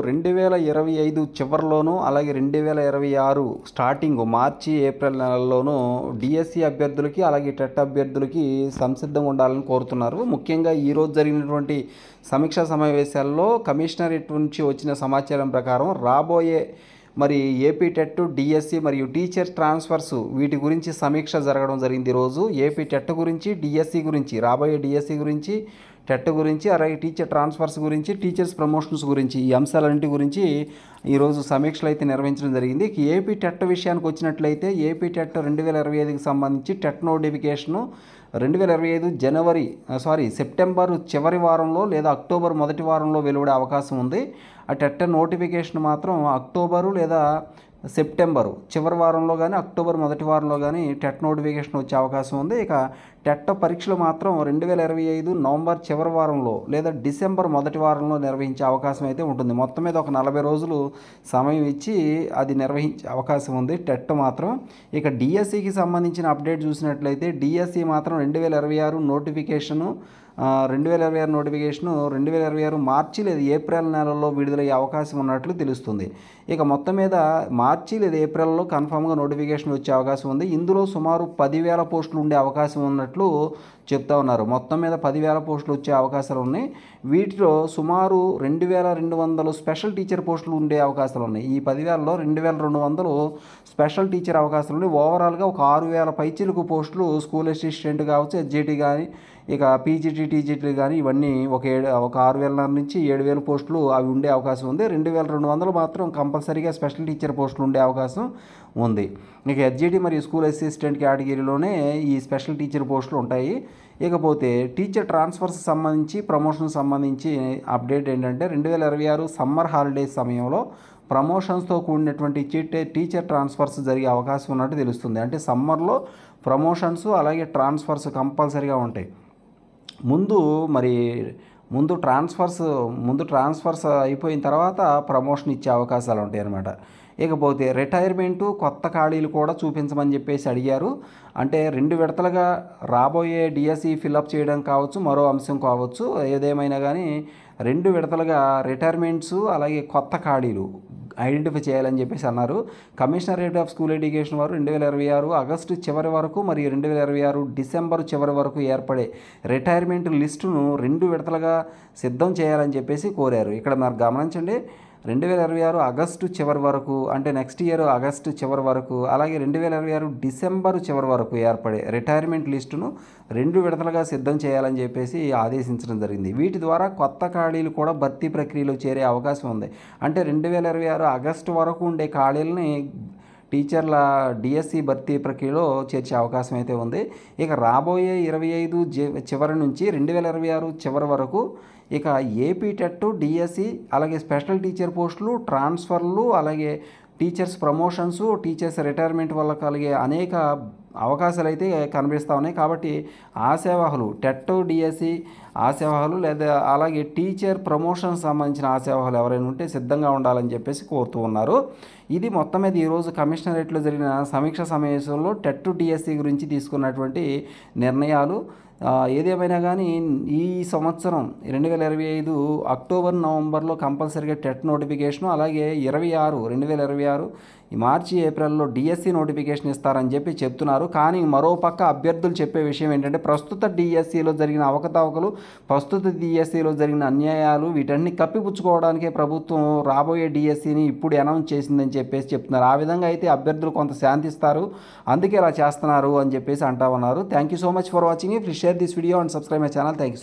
2025 చివరిలోనూ అలాగే 2026 స్టార్టింగ్ మార్చి April నెలల్లోనూ DSC అభ్యర్థులకి అలాగే టెట్ అభ్యర్థులకి సంసిద్ధంగా ఉండాలని కోరుతున్నారు. ముఖ్యంగా ఈరోజు జరిగినటువంటి సమీక్షా సమావేశాల్లో కమిషనరేట్ నుంచి వచ్చిన సమాచారం ప్రకారం రాబోయే ఏపీ టెట్, డిఎస్సి మరియు టీచర్ ట్రాన్స్ఫర్స్ వీటి గురించి సమీక్ష జరగడం జరిగింది. ఈరోజు ఏపీ టెట్ గురించి, డిఎస్సి గురించి, రాబోయే డిఎస్సి గురించి, టెట్ గురించి, అలాగే టీచర్ ట్రాన్స్ఫర్స్ గురించి, టీచర్స్ ప్రమోషన్స్ గురించి ఈ అంశాలన్నింటి గురించి ఈరోజు సమీక్షలు అయితే నిర్వహించడం జరిగింది. ఏపీ టెట్ విషయానికి వచ్చినట్లయితే ఏపీ టెట్ 2025కి సంబంధించి టెట్ నోటిఫికేషను 2025 సెప్టెంబర్ చివరి వారంలో లేదా అక్టోబర్ మొదటి వారంలో వెలువడే అవకాశం ఉంది. ఆ టెట్ నోటిఫికేషన్ మాత్రం అక్టోబరు లేదా సెప్టెంబరు చివరి వారంలో కానీ అక్టోబర్ మొదటి వారంలో కానీ టెట్ నోటిఫికేషన్ వచ్చే అవకాశం ఉంది. ఇక టెట్ పరీక్షలు మాత్రం 2025 నవంబర్ చివరి వారంలో లేదా డిసెంబర్ మొదటి వారంలో నిర్వహించే అవకాశం అయితే ఉంటుంది. మొత్తం మీద ఒక 40 రోజులు సమయం ఇచ్చి అది నిర్వహించే అవకాశం ఉంది టెట్ మాత్రం. ఇక డిఎస్సికి సంబంధించిన అప్డేట్ చూసినట్లయితే డిఎస్సి మాత్రం 2026 నోటిఫికేషను 2026 మార్చి లేదా ఏప్రిల్ నెలలో విడుదలయ్యే అవకాశం ఉన్నట్లు తెలుస్తుంది. ఇక మొత్తం మీద మార్చి లేదా ఏప్రిల్లో కన్ఫామ్గా నోటిఫికేషన్ వచ్చే అవకాశం ఉంది. ఇందులో సుమారు 10,000 పోస్టులు ఉండే అవకాశం ఉన్నట్లు చెప్తా ఉన్నారు. మొత్తం మీద 10,000 పోస్టులు వచ్చే అవకాశాలు ఉన్నాయి. వీటిలో సుమారు 2,200 స్పెషల్ టీచర్ పోస్టులు ఉండే అవకాశాలు ఉన్నాయి. ఈ 10,000లో 2,200 స్పెషల్ టీచర్ అవకాశాలు ఉన్నాయి. ఓవరాల్గా ఒక 6,000 పైచిలకు పోస్టులు స్కూల్ అసిస్టెంట్ కావచ్చు, ఎస్జిటి కానీ, ఇక పీజీటీ, టీజీటీ కానీ ఇవన్నీ ఒక 6,000 నుంచి 7,000 పోస్టులు అవి ఉండే అవకాశం ఉంది. 2,200 మాత్రం కంపల్సరీగా స్పెషల్ టీచర్ పోస్టులు ఉండే అవకాశం ఉంది. ఇక ఎస్జిటి మరియు స్కూల్ అసిస్టెంట్ కేటగిరీలోనే ఈ స్పెషల్ టీచర్ పోస్టులు ఉంటాయి. ఇకపోతే టీచర్ ట్రాన్స్ఫర్స్ సంబంధించి, ప్రమోషన్ సంబంధించి అప్డేట్ ఏంటంటే 2026 సమ్మర్ హాలిడేస్ సమయంలో ప్రమోషన్స్తో కూడినటువంటి టీచర్ ట్రాన్స్ఫర్స్ జరిగే అవకాశం ఉన్నట్టు తెలుస్తుంది. అంటే సమ్మర్లో ప్రమోషన్స్ అలాగే ట్రాన్స్ఫర్స్ కంపల్సరీగా ఉంటాయి. ముందు ట్రాన్స్ఫర్స్ అయిపోయిన తర్వాత ప్రమోషన్ ఇచ్చే అవకాశాలు ఉంటాయి అన్నమాట. ఇకపోతే రిటైర్మెంటు, కొత్త ఖాళీలు కూడా చూపించమని చెప్పేసి అడిగారు. అంటే 2 విడతలుగా రాబోయే డిఎస్సి ఫిల్అప్ చేయడం కావచ్చు, మరో అంశం కావచ్చు, ఏదేమైనా కానీ 2 విడతలుగా రిటైర్మెంట్స్ అలాగే కొత్త ఖాళీలు ఐడెంటిఫై చేయాలని చెప్పేసి అన్నారు. కమిషనరేట్ ఆఫ్ స్కూల్ ఎడ్యుకేషన్ వారు 2026 ఆగస్టు చివరి వరకు మరియు 2026 డిసెంబర్ చివరి వరకు ఏర్పడే రిటైర్మెంట్ లిస్టును 2 విడతలుగా సిద్ధం చేయాలని చెప్పేసి కోరారు. ఇక్కడ మీరు గమనించండి, 2026 ఆగస్టు చివరి వరకు అంటే నెక్స్ట్ ఇయర్ ఆగస్టు చివరి వరకు, అలాగే 2026 డిసెంబర్ చివరి వరకు ఏర్పడే రిటైర్మెంట్ లిస్టును 2 విడతలుగా సిద్ధం చేయాలని చెప్పేసి ఆదేశించడం జరిగింది. వీటి ద్వారా కొత్త ఖాళీలు కూడా భర్తీ ప్రక్రియలో చేరే అవకాశం ఉంది. అంటే 2026 ఆగస్టు వరకు ఉండే ఖాళీలని టీచర్ల డిఎస్సి భర్తీ ప్రక్రియలో చేర్చే అవకాశం అయితే ఉంది. ఇక రాబోయే 25 చివరి నుంచి 2026 చివరి వరకు ఇక ఏపీ టెట్, డిఎస్సి అలాగే స్పెషల్ టీచర్ పోస్టులు, ట్రాన్స్ఫర్లు, అలాగే టీచర్స్ ప్రమోషన్స్, టీచర్స్ రిటైర్మెంట్ వల్ల కలిగే అనేక అవకాశాలు అయితే కనిపిస్తూ ఉన్నాయి. కాబట్టి ఆశావాహులు టెట్, డిఎస్సి ఆశావాహులు లేదా అలాగే టీచర్ ప్రమోషన్ సంబంధించిన ఆశావాహులు ఎవరైనా ఉంటే సిద్ధంగా ఉండాలని చెప్పేసి కోరుతూ ఉన్నారు. ఇది మొత్తం మీద ఈరోజు కమిషనరేట్లో జరిగిన సమీక్ష సమావేశంలో టెట్, డిఎస్సి గురించి తీసుకున్నటువంటి నిర్ణయాలు. ఏదేమైనా కానీ ఈ సంవత్సరం 2025 అక్టోబర్, నవంబర్లో కంపల్సరీగా టెట్ నోటిఫికేషను, అలాగే 2026 మార్చి, ఏప్రిల్లో డిఎస్సి నోటిఫికేషన్ ఇస్తారని చెప్పి చెప్తున్నారు. కానీ మరోపక్క అభ్యర్థులు చెప్పే విషయం ఏంటంటే ప్రస్తుత డిఎస్సిలో జరిగిన అవకతవకలు, ప్రస్తుత డిఎస్సిలో జరిగిన అన్యాయాలు వీటన్ని కప్పిపుచ్చుకోవడానికే ప్రభుత్వం రాబోయే డిఎస్సిని ఇప్పుడు అనౌన్స్ చేసిందని చెప్పేసి చెప్తున్నారు. ఆ విధంగా అయితే అభ్యర్థులు కొంత శాంతిస్తారు, అందుకే ఇలా చేస్తున్నారు అని చెప్పేసి అంటా ఉన్నారు. Thank you so much for watching. Please share this video and subscribe my channel. Thank you.